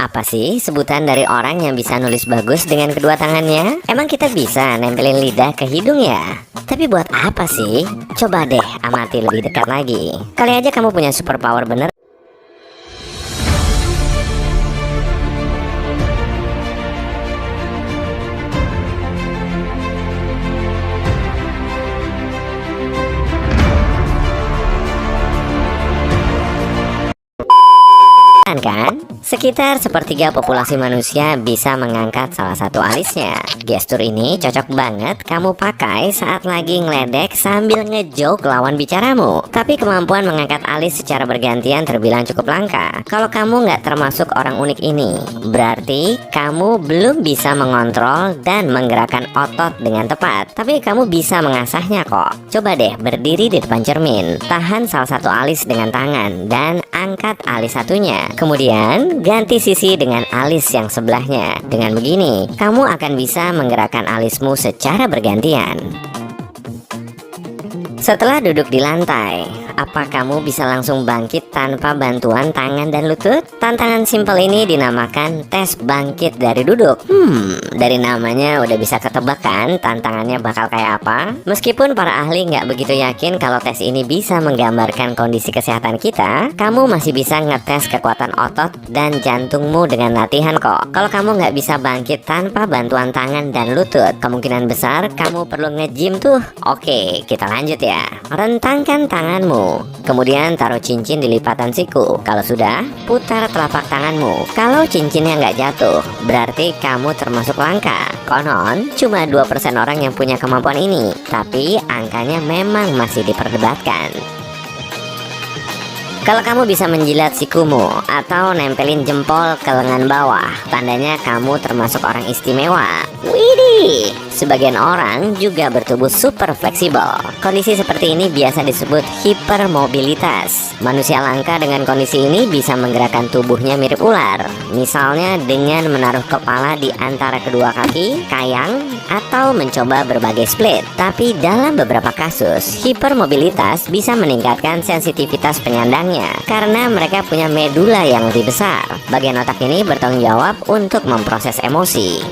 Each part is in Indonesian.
Apa sih sebutan dari orang yang bisa nulis bagus dengan kedua tangannya? Emang kita bisa nempelin lidah ke hidung ya? Tapi buat apa sih? Coba deh amati lebih dekat lagi. Kali aja kamu punya superpower bener. Kan? Sekitar sepertiga populasi manusia bisa mengangkat salah satu alisnya. Gestur ini cocok banget kamu pakai saat lagi ngeledek sambil ngejoke lawan bicaramu. Tapi kemampuan mengangkat alis secara bergantian terbilang cukup langka. Kalau kamu nggak termasuk orang unik ini, berarti kamu belum bisa mengontrol dan menggerakkan otot dengan tepat. Tapi kamu bisa mengasahnya kok. Coba deh berdiri di depan cermin, tahan salah satu alis dengan tangan, dan angkat alis satunya. Kemudian ganti sisi dengan alis yang sebelahnya. Dengan begini, kamu akan bisa menggerakkan alismu secara bergantian. Setelah duduk di lantai, apa kamu bisa langsung bangkit tanpa bantuan tangan dan lutut? Tantangan simpel ini dinamakan tes bangkit dari duduk. Dari namanya udah bisa ketebak kan tantangannya bakal kayak apa? Meskipun para ahli nggak begitu yakin kalau tes ini bisa menggambarkan kondisi kesehatan kita, kamu masih bisa ngetes kekuatan otot dan jantungmu dengan latihan kok. Kalau kamu nggak bisa bangkit tanpa bantuan tangan dan lutut, kemungkinan besar kamu perlu nge-gym tuh. Oke, kita lanjut ya. Rentangkan tanganmu, kemudian taruh cincin di lipatan siku. Kalau sudah, putar telapak tanganmu. Kalau cincinnya nggak jatuh, berarti kamu termasuk langka. Konon, cuma 2% orang yang punya kemampuan ini, tapi angkanya memang masih diperdebatkan. Kalau kamu bisa menjilat sikumu atau nempelin jempol ke lengan bawah, tandanya kamu termasuk orang istimewa. Widih, sebagian orang juga bertubuh super fleksibel. Kondisi seperti ini biasa disebut hipermobilitas. Manusia langka dengan kondisi ini bisa menggerakkan tubuhnya mirip ular. Misalnya dengan menaruh kepala di antara kedua kaki, kayang, atau mencoba berbagai split. Tapi dalam beberapa kasus, hipermobilitas bisa meningkatkan sensitivitas penyandangnya karena mereka punya medula yang lebih besar. Bagian otak ini bertanggung jawab untuk memproses emosi.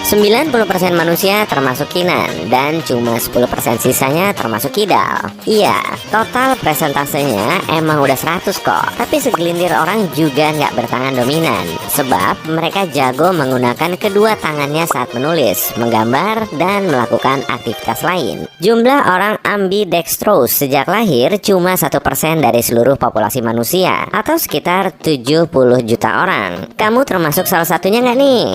90% manusia termasuk kinan dan cuma 10% sisanya termasuk kidal. Iya, total presentasenya emang udah 100 kok. Tapi segelintir orang juga nggak bertangan dominan, sebab mereka jago menggunakan kedua tangannya saat menulis, menggambar, dan melakukan aktivitas lain. Jumlah orang ambidextrous sejak lahir cuma 1% dari seluruh populasi manusia, atau sekitar 70 juta orang. Kamu termasuk salah satunya nggak nih?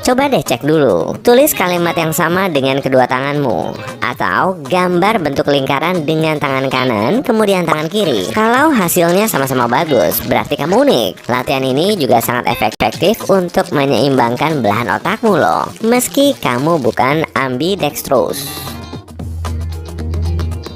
Coba deh cek dulu. Tulis kalimat yang sama dengan kedua tanganmu, atau gambar bentuk lingkaran dengan tangan kanan kemudian tangan kiri. Kalau hasilnya sama-sama bagus, berarti kamu unik. Latihan ini juga sangat efektif untuk menyeimbangkan belahan otakmu loh, meski kamu bukan ambidextrous.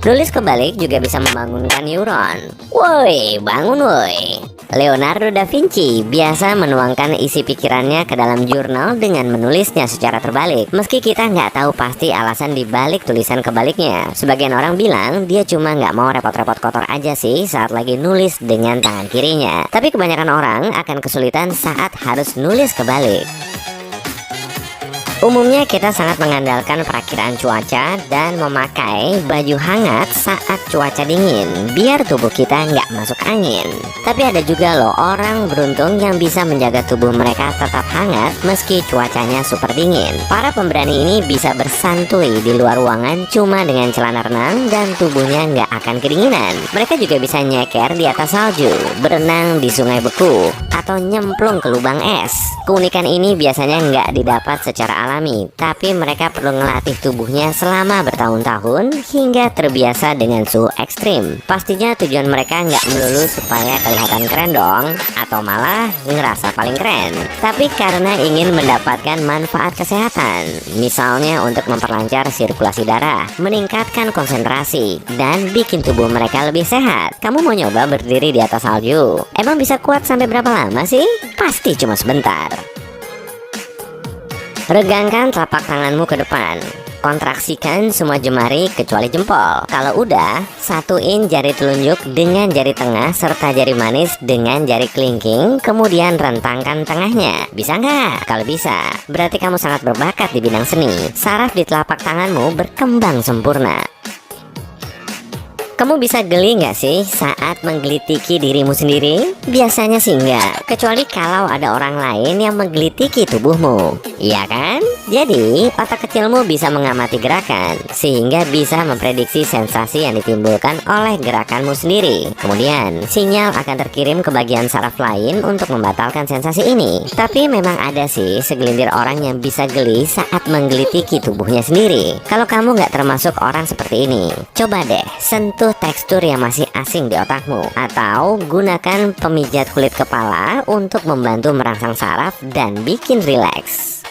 Nulis kebalik juga bisa membangunkan neuron. Woi, bangun woi. Leonardo da Vinci biasa menuangkan isi pikirannya ke dalam jurnal dengan menulisnya secara terbalik. Meski kita nggak tahu pasti alasan dibalik tulisan kebaliknya. Sebagian orang bilang dia cuma nggak mau repot-repot kotor aja sih saat lagi nulis dengan tangan kirinya. Tapi kebanyakan orang akan kesulitan saat harus nulis kebalik. Umumnya kita sangat mengandalkan perakiraan cuaca dan memakai baju hangat saat cuaca dingin biar tubuh kita nggak masuk angin. Tapi ada juga loh orang beruntung yang bisa menjaga tubuh mereka tetap hangat meski cuacanya super dingin. Para pemberani ini bisa bersantui di luar ruangan cuma dengan celana renang dan tubuhnya nggak akan kedinginan. Mereka juga bisa nyeker di atas salju, berenang di sungai beku, atau nyemplung ke lubang es. Keunikan ini biasanya nggak didapat secara alami, tapi mereka perlu ngelatih tubuhnya selama bertahun-tahun hingga terbiasa dengan suhu ekstrim. Pastinya tujuan mereka nggak melulu supaya kelihatan keren dong, atau malah ngerasa paling keren, tapi karena ingin mendapatkan manfaat kesehatan. Misalnya untuk memperlancar sirkulasi darah, meningkatkan konsentrasi, dan bikin tubuh mereka lebih sehat. Kamu mau nyoba berdiri di atas salju? Emang bisa kuat sampai berapa lama sih? Pasti cuma sebentar. Regangkan telapak tanganmu ke depan. kontraksikan semua jemari kecuali jempol. Kalau udah, satuin jari telunjuk dengan jari tengah serta jari manis dengan jari kelingking, kemudian rentangkan tengahnya. Bisa nggak? Kalau bisa, berarti kamu sangat berbakat di bidang seni. Saraf di telapak tanganmu berkembang sempurna. Kamu bisa geli nggak sih saat menggelitiki dirimu sendiri? Biasanya sih nggak, kecuali kalau ada orang lain yang menggelitiki tubuhmu. Iya kan? Jadi, otak kecilmu bisa mengamati gerakan, sehingga bisa memprediksi sensasi yang ditimbulkan oleh gerakanmu sendiri. Kemudian, sinyal akan terkirim ke bagian saraf lain untuk membatalkan sensasi ini. Tapi memang ada sih segelintir orang yang bisa geli saat menggelitiki tubuhnya sendiri. Kalau kamu nggak termasuk orang seperti ini, coba deh sentuh tekstur yang masih asing di otakmu, atau gunakan pemijat kulit kepala untuk membantu merangsang saraf dan bikin rileks.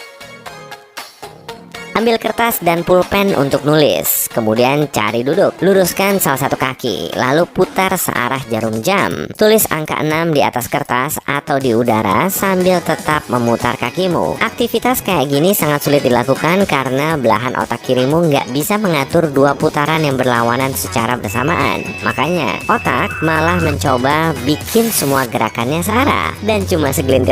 Ambil kertas dan pulpen untuk nulis, kemudian cari duduk, luruskan salah satu kaki, lalu putar searah jarum jam. Tulis angka 6 di atas kertas atau di udara sambil tetap memutar kakimu. Aktivitas kayak gini sangat sulit dilakukan karena belahan otak kirimu nggak bisa mengatur dua putaran yang berlawanan secara bersamaan. Makanya, otak malah mencoba bikin semua gerakannya searah, dan cuma segelintir